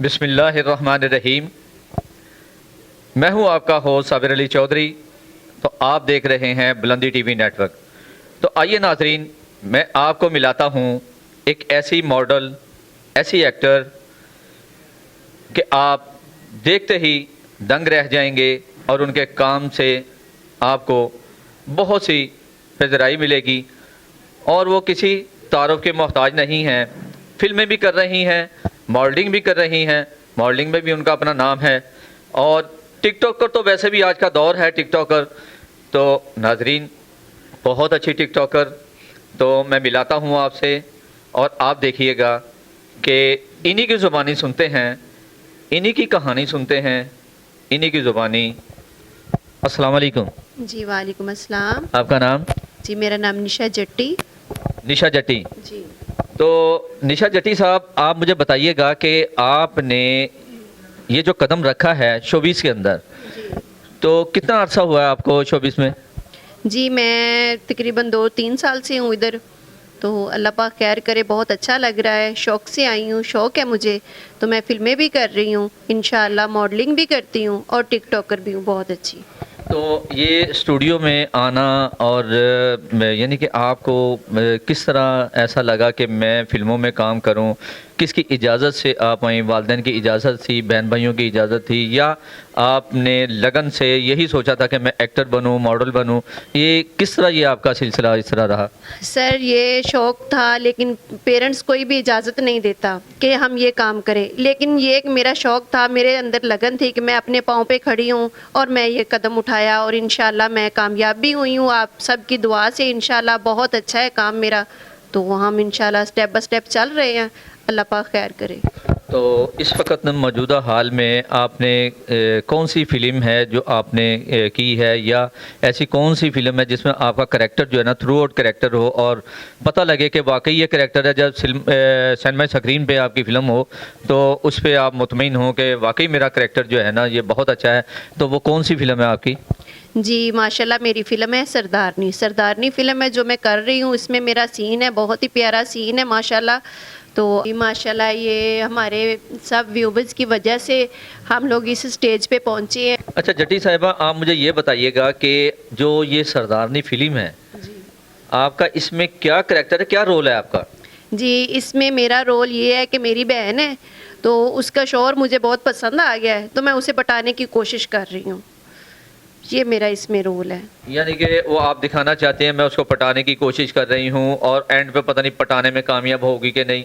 بسم اللہ الرحمن الرحیم. میں ہوں آپ کا ہوسٹ صابر علی چودھری. تو آپ دیکھ رہے ہیں بلندی ٹی وی نیٹ ورک. تو آئیے ناظرین، میں آپ کو ملاتا ہوں ایک ایسی ماڈل، ایسی ایکٹر کہ آپ دیکھتے ہی دنگ رہ جائیں گے اور ان کے کام سے آپ کو بہت سی پذیرائی ملے گی. اور وہ کسی تعارف کے محتاج نہیں ہیں. فلمیں بھی کر رہی ہیں، ماڈلنگ بھی کر رہی ہیں، ماڈلنگ میں بھی ان کا اپنا نام ہے، اور ٹک ٹاکر تو ویسے بھی آج کا دور ہے ٹک ٹاکر. تو ناظرین، بہت اچھی ٹک ٹاکر. تو میں ملاتا ہوں آپ سے، اور آپ دیکھیے گا کہ انہی کی زبانی سنتے ہیں، انہی کی کہانی سنتے ہیں، انہی کی زبانی. السلام علیکم. جی وعلیکم السلام. آپ کا نام؟ جی میرا نام نشا جٹی. نشا جٹی. جی. تو نشا جٹی صاحب، آپ مجھے بتائیے گا کہ آپ نے یہ جو قدم رکھا ہے شوبیز کے اندر، جی. تو کتنا عرصہ ہوا ہے آپ کو شوبیز میں؟ جی میں تقریباً 2-3 سال سے ہوں ادھر. تو اللہ پاک خیر کرے، بہت اچھا لگ رہا ہے. شوق سے آئی ہوں، شوق ہے مجھے. تو میں فلمیں بھی کر رہی ہوں انشاءاللہ، ماڈلنگ بھی کرتی ہوں اور ٹک ٹاکر بھی ہوں بہت اچھی. تو یہ اسٹوڈیو میں آنا اور یعنی کہ آپ کو کس طرح ایسا لگا کہ میں فلموں میں کام کروں؟ کس کی اجازت سے آپ آئیں؟ والدین کی اجازت تھی، بہن بھائیوں کی اجازت تھی، یا آپ نے لگن سے یہی سوچا تھا کہ میں ایکٹر بنوں، ماڈل بنوں؟ یہ کس طرح یہ آپ کا سلسلہ اس طرح رہا؟ سر یہ شوق تھا، لیکن پیرنٹس کوئی بھی اجازت نہیں دیتا کہ ہم یہ کام کریں. لیکن یہ ایک میرا شوق تھا، میرے اندر لگن تھی کہ میں اپنے پاؤں پہ کھڑی ہوں، اور میں یہ قدم اٹھایا اور انشاءاللہ میں کامیاب بھی ہوئی ہوں. آپ سب کی دعا سے انشاءاللہ بہت اچھا ہے کام میرا. تو ہم انشاءاللہ سٹیپ بائی سٹیپ چل رہے ہیں. اللہ پاک خیر کرے. تو اس وقت موجودہ حال میں آپ نے کون سی فلم ہے جو آپ نے کی ہے، یا ایسی کون سی فلم ہے جس میں آپ کا کریکٹر جو ہے نا تھرو آؤٹ کریکٹر ہو، اور پتہ لگے کہ واقعی یہ کریکٹر ہے؟ جب سینما اسکرین پہ آپ کی فلم ہو تو اس پہ آپ مطمئن ہوں کہ واقعی میرا کریکٹر جو ہے نا یہ بہت اچھا ہے. تو وہ کون سی فلم ہے آپ کی؟ جی ماشاءاللہ میری فلم ہے سردارنی. سردارنی فلم ہے جو میں کر رہی ہوں. اس میں میرا سین ہے، بہت ہی پیارا سین ہے ماشاءاللہ. تو ماشاءاللہ یہ ہمارے سب ویورز کی وجہ سے ہم لوگ اس سٹیج پہ پہنچے ہیں. اچھا جٹی صاحبہ، آپ مجھے یہ بتائیے گا کہ جو یہ سردارنی فلم ہے، جی. آپ کا اس میں کیا کریکٹر ہے، کیا رول ہے آپ کا؟ جی اس میں میرا رول یہ ہے کہ میری بہن ہے، تو اس کا شوہر مجھے بہت پسند آ گیا ہے، تو میں اسے پٹانے کی کوشش کر رہی ہوں. یہ میرا اس میں رول ہے. یعنی کہ وہ آپ دکھانا چاہتے ہیں میں اس کو پٹانے کی کوشش کر رہی ہوں، اور اینڈ پہ پتہ نہیں پٹانے میں کامیاب ہوگی کہ نہیں.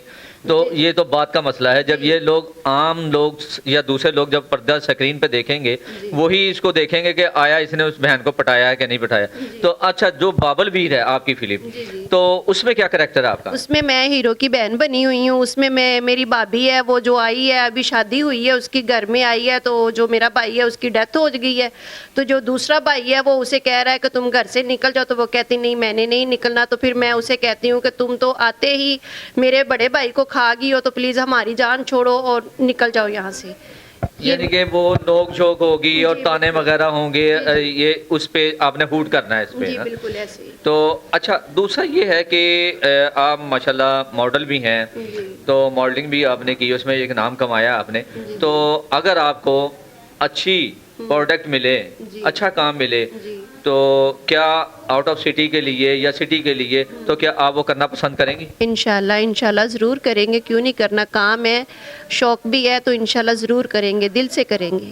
تو یہ تو بات کا مسئلہ ہے. جب یہ لوگ، عام لوگ یا دوسرے لوگ جب پردہ اسکرین پہ دیکھیں گے، وہی اس کو دیکھیں گے کہ آیا اس نے اس بہن کو پٹایا ہے کہ نہیں پٹایا. تو اچھا، جو بابل ویر ہے آپ کی فلم، تو اس میں کیا کریکٹر ہے آپ کا؟ اس میں میں ہیرو کی بہن بنی ہوئی ہوں. اس میں میری بھابھی ہے، وہ جو آئی ہے، ابھی شادی ہوئی ہے، اس کی گھر میں آئی ہے. تو جو میرا بھائی ہے اس کی ڈیتھ ہو گئی ہے. تو جو دوسرا بھائی ہے وہ اسے کہہ رہا ہے کہ تم گھر سے نکل جاؤ. تو وہ کہتی نہیں، میں نے نہیں نکلنا. تو پھر میں اسے کہتی ہوں کہ تم تو آتے ہی میرے بڑے بھائی کو کھا گئی ہو، تو پلیز ہماری جان چھوڑو اور نکل جاؤ یہاں سے. یعنی کہ وہ نوک جھوک ہوگی اور تانے وغیرہ ہوں گے، یہ اس پہ آپ نے ہوٹ کرنا ہے اس پہ. جی بالکل ایسے ہی. تو اچھا، دوسرا یہ ہے کہ آپ ماشاءاللہ ماڈل بھی ہیں، تو ماڈلنگ بھی آپ نے کی، اس میں ایک نام کمایا آپ نے. تو اگر آپ کو اچھی پروڈکٹ ملے، اچھا کام ملے، تو کیا آؤٹ آف سٹی کے لیے یا سٹی کے لیے، تو کیا آپ وہ کرنا پسند کریں گی؟ انشاءاللہ ضرور کریں گے. کیوں نہیں کرنا؟ کام ہے، شوق بھی ہے، تو انشاءاللہ ضرور کریں گے، دل سے کریں گے.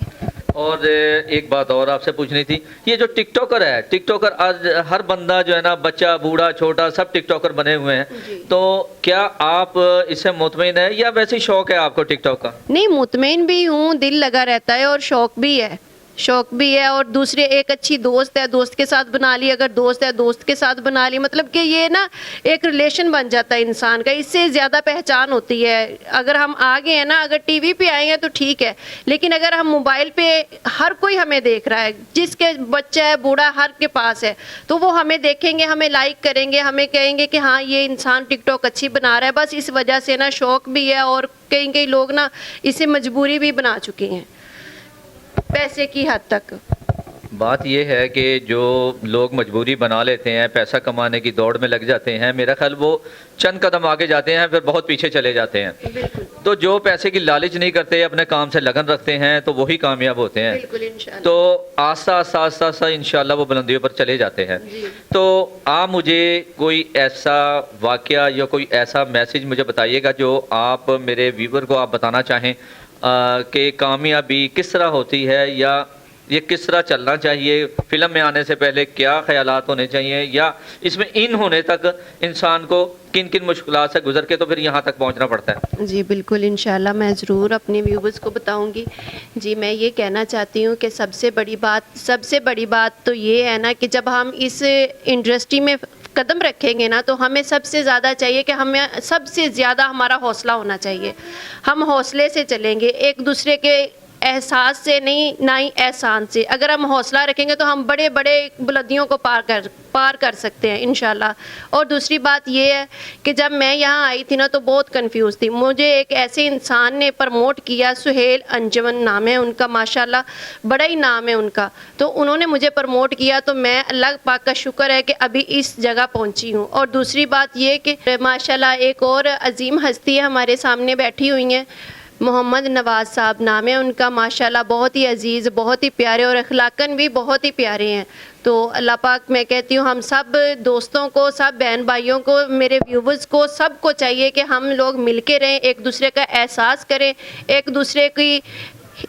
اور ایک بات اور آپ سے پوچھنی تھی، یہ جو ٹک ٹاکر ہے، ٹک ٹاکر آج ہر بندہ جو ہے نا، بچہ بوڑھا چھوٹا سب ٹک ٹاکر بنے ہوئے ہیں. تو کیا آپ اس سے مطمئن ہیں، یا ویسے شوق ہے آپ کو ٹک ٹاک کا؟ نہیں، مطمئن بھی ہوں، دل لگا رہتا ہے، اور شوق بھی ہے. اور دوسرے ایک اچھی دوست ہے، دوست کے ساتھ بنا لی. اگر دوست ہے، دوست کے ساتھ بنا لی. مطلب کہ یہ نا ایک ریلیشن بن جاتا ہے انسان کا. اس سے زیادہ پہچان ہوتی ہے. اگر ہم آگے ہیں نا، اگر ٹی وی پہ آئے ہیں تو ٹھیک ہے، لیکن اگر ہم موبائل پہ، ہر کوئی ہمیں دیکھ رہا ہے، جس کے بچہ ہے، بوڑھا، ہر کے پاس ہے، تو وہ ہمیں دیکھیں گے، ہمیں لائک کریں گے، ہمیں کہیں گے کہ ہاں یہ انسان ٹک ٹاک اچھی بنا رہا ہے. بس اس وجہ سے نا شوق بھی ہے، اور کئی لوگ نا اسے مجبوری بھی بنا چکے ہیں پیسے کی حد تک. بات یہ ہے کہ جو لوگ مجبوری بنا لیتے ہیں، پیسہ کمانے کی دوڑ میں لگ جاتے ہیں، میرا خیال وہ چند قدم آگے جاتے ہیں پھر بہت پیچھے چلے جاتے ہیں۔ بالکل تو جو پیسے کی لالچ نہیں کرتے، اپنے کام سے لگن رکھتے ہیں، تو وہی کامیاب ہوتے ہیں۔ بالکل انشاءاللہ۔ تو آہستہ آہستہ آہستہ آہستہ انشاءاللہ وہ بلندیوں پر چلے جاتے ہیں۔ جی تو آپ مجھے کوئی ایسا واقعہ یا کوئی ایسا میسج مجھے بتائیے گا جو آپ میرے ویور کو آپ بتانا چاہیں کہ کامیابی کس طرح ہوتی ہے، یا یہ کس طرح چلنا چاہیے، فلم میں آنے سے پہلے کیا خیالات ہونے چاہیے، یا اس میں ان ہونے تک انسان کو کن کن مشکلات سے گزر کے تو پھر یہاں تک پہنچنا پڑتا ہے۔ جی بالکل انشاءاللہ میں ضرور اپنے ویورز کو بتاؤں گی۔ جی میں یہ کہنا چاہتی ہوں کہ سب سے بڑی بات تو یہ ہے نا کہ جب ہم اس انڈسٹری میں قدم رکھیں گے نا تو ہمیں سب سے زیادہ چاہیے کہ ہمیں سب سے زیادہ ہمارا حوصلہ ہونا چاہیے۔ ہم حوصلے سے چلیں گے، ایک دوسرے کے احساس سے نہیں، نہ ہی احسان سے۔ اگر ہم حوصلہ رکھیں گے تو ہم بڑے بڑے بلندیوں کو پار کر سکتے ہیں انشاءاللہ۔ اور دوسری بات یہ ہے کہ جب میں یہاں آئی تھی نا تو بہت کنفیوز تھی۔ مجھے ایک ایسے انسان نے پروموٹ کیا، سہیل انجمن نام ہے ان کا، ماشاءاللہ بڑا ہی نام ہے ان کا۔ تو انہوں نے مجھے پروموٹ کیا تو میں اللہ پاک کا شکر ہے کہ ابھی اس جگہ پہنچی ہوں۔ اور دوسری بات یہ کہ ماشاءاللہ ایک اور عظیم ہستی ہے ہمارے سامنے بیٹھی ہوئی ہیں، محمد نواز صاحب نام ہے ان کا، ماشاءاللہ بہت ہی عزیز، بہت ہی پیارے اور اخلاقاً بھی بہت ہی پیارے ہیں۔ تو اللہ پاک میں کہتی ہوں ہم سب دوستوں کو، سب بہن بھائیوں کو، میرے ویورز کو، سب کو چاہیے کہ ہم لوگ مل کے رہیں، ایک دوسرے کا احساس کریں، ایک دوسرے کی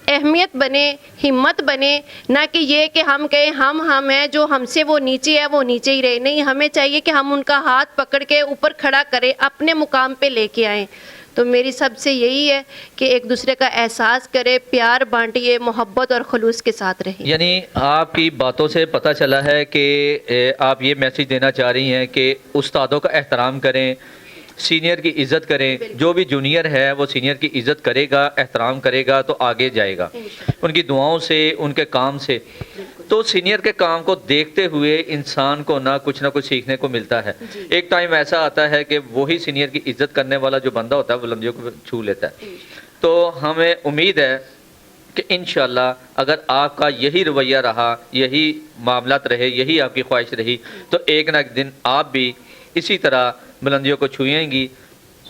اہمیت بنے، ہمت بنے، نہ کہ یہ کہ ہم کہیں ہم ہیں، جو ہم سے وہ نیچے ہے وہ نیچے ہی رہے۔ نہیں، ہمیں چاہیے کہ ہم ان کا ہاتھ پکڑ کے اوپر کھڑا کریں، اپنے مقام پہ لے کے آئیں۔ تو میری سب سے یہی ہے کہ ایک دوسرے کا احساس کرے، پیار بانٹیے، محبت اور خلوص کے ساتھ رہیں۔ یعنی آپ کی باتوں سے پتہ چلا ہے کہ آپ یہ میسج دینا چاہ رہی ہیں کہ استادوں کا احترام کریں، سینئر کی عزت کریں، جو بھی جونیئر ہے وہ سینئر کی عزت کرے گا، احترام کرے گا تو آگے جائے گا ان کی دعاؤں سے، ان کے کام سے۔ تو سینئر کے کام کو دیکھتے ہوئے انسان کو نہ کچھ سیکھنے کو ملتا ہے۔ ایک ٹائم ایسا آتا ہے کہ وہی سینئر کی عزت کرنے والا جو بندہ ہوتا ہے بلندیوں کو چھو لیتا ہے۔ تو ہمیں امید ہے کہ انشاءاللہ اگر آپ کا یہی رویہ رہا، یہی معاملات رہے، یہی آپ کی خواہش رہی، تو ایک نہ ایک دن آپ بھی اسی طرح بلندیوں کو چھوئیں گی۔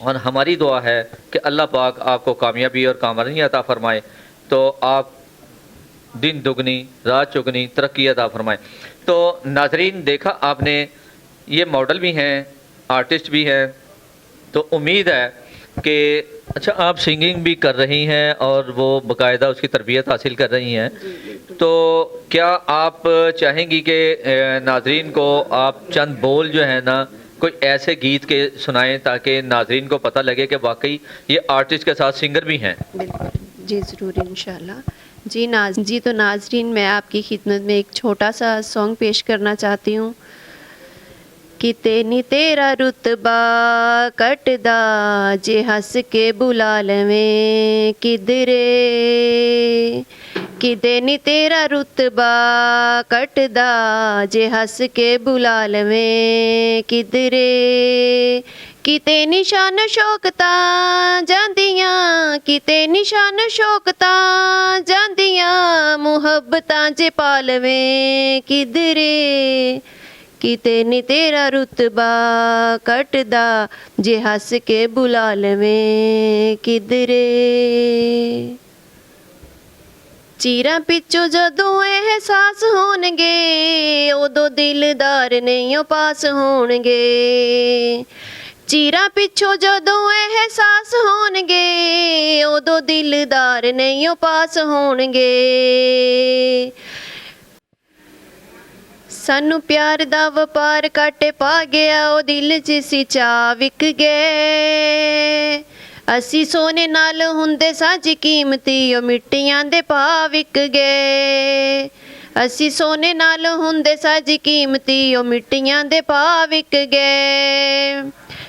اور ہماری دعا ہے کہ اللہ پاک آپ کو کامیابی اور کامرانی عطا فرمائے، تو آپ دن دگنی رات چگنی ترقی عطا فرمائے۔ تو ناظرین دیکھا آپ نے، یہ ماڈل بھی ہیں، آرٹسٹ بھی ہیں، تو امید ہے کہ اچھا آپ سنگنگ بھی کر رہی ہیں اور وہ باقاعدہ اس کی تربیت حاصل کر رہی ہیں۔ تو کیا آپ چاہیں گی کہ ناظرین کو آپ چند بول جو ہے نا کوئی ایسے گیت کے سنائیں تاکہ ناظرین کو پتہ لگے کہ واقعی یہ آرٹسٹ کے ساتھ سنگر بھی ہیں؟ بالکل جی ضرور انشاءاللہ۔ جی تو ناظرین میں آپ کی خدمت میں ایک چھوٹا سا سانگ پیش کرنا چاہتی ہوں۔ کتے نی تیرا رتبہ کٹدا جے ہس کے بلا لویں کدرے، کتے نی تیرا رتبہ کٹدا جے ہس کے بلا لویں کدرے، کتے نشان شوکتاں جاندیاں، کتے نشان شوکتاں جاندیاں، محبتاں جے پالویں کدرے، کتے نی تیرا رتبہ کٹدا جے ہس کے بلا لویں کدرے۔ چیراں پچھو جدوں احساس ہون گے ادو دلدار نہیں پاس ہون گے، چیراں پچھو جدوں احساس ہون گے ادو دلدار نہیں پاس ہون گے، سانو پیار دا وپار کٹ پا گیا او دل جسی چا وک گئے، اسی سونے نال ہوندے ساج قیمتی او مٹیاں دے پا وک گئے، اسی سونے نال ہوندے ساج قیمتی او مٹیاں دے پا وک گئے،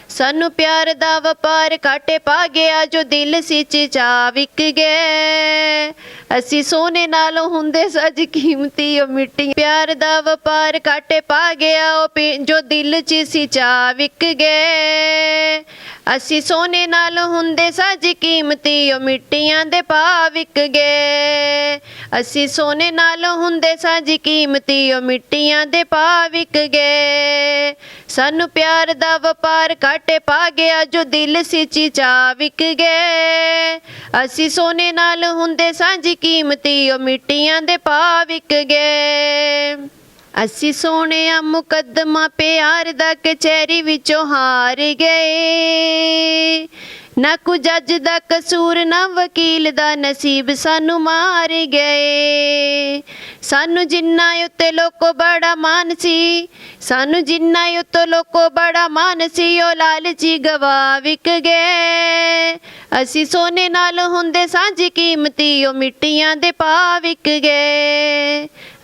سانو پیار دا وپار کٹ پا گیا جو دل سچ چا وک گئے، اسی سونے نالوں ہوندے سج قیمتی او مٹی، پیار دا وپار کٹ پا گیا جو دل چ سی چا وک گئے، ਅਸੀਂ ਸੋਨੇ ਨਾਲ ਹੁੰਦੇ ਸਾਜ ਕੀਮਤੀ ਉਹ ਮਿੱਟੀਆਂ ਦੇ ਭਾਅ ਵਿਕ ਗਏ। ਅਸੀਂ ਸੋਨੇ ਨਾਲ ਹੁੰਦੇ ਸਾਜ ਕੀਮਤੀ ਉਹ ਮਿੱਟੀਆਂ ਦੇ ਭਾਅ ਵਿਕ ਗਏ। ਸਾਨੂੰ ਪਿਆਰ ਦਾ ਵਪਾਰ ਘਾਟੇ ਪਾ ਗਿਆ ਜੋ ਦਿਲ ਸੀ ਚੀਚਾ ਵਿਕ ਗਏ। ਅਸੀਂ ਸੋਨੇ ਨਾਲ ਹੁੰਦੇ ਸਾਂਝ ਕੀਮਤੀ ਉਹ ਮਿੱਟੀਆਂ ਦੇ ਭਾਅ ਵਿਕ ਗਏ। ਅਸੀਂ ਸੋਹਣਿਆ ਮੁਕੱਦਮਾ ਪਿਆਰ ਦਾ ਕਚਹਿਰੀ ਵਿੱਚੋਂ ਹਾਰ ਗਏ। ਨਾ ਕੋ ਜੱਜ ਦਾ ਕਸੂਰ ਨਾ ਵਕੀਲ ਦਾ ਨਸੀਬ ਸਾਨੂੰ ਮਾਰ ਗਏ। ਸਾਨੂੰ ਜਿੰਨਾ ਉੱਤੇ ਲੋਕੋ ਬੜਾ ਮਾਨ ਸੀ, ਸਾਨੂੰ ਜਿੰਨਾ ਉੱਤੇ ਲੋਕੋ ਬੜਾ ਮਾਨ ਸੀ ਉਹ ਲਾਲਚੀ ਗਵਾ ਵਿਕ ਗਏ। ਅਸੀਂ ਸੋਨੇ ਨਾਲ ਹੁੰਦੇ ਸਾਂਝੀ ਕੀਮਤੀ ਉਹ ਮਿੱਟੀਆਂ ਦੇ ਭਾਅ ਵਿਕ ਗਏ।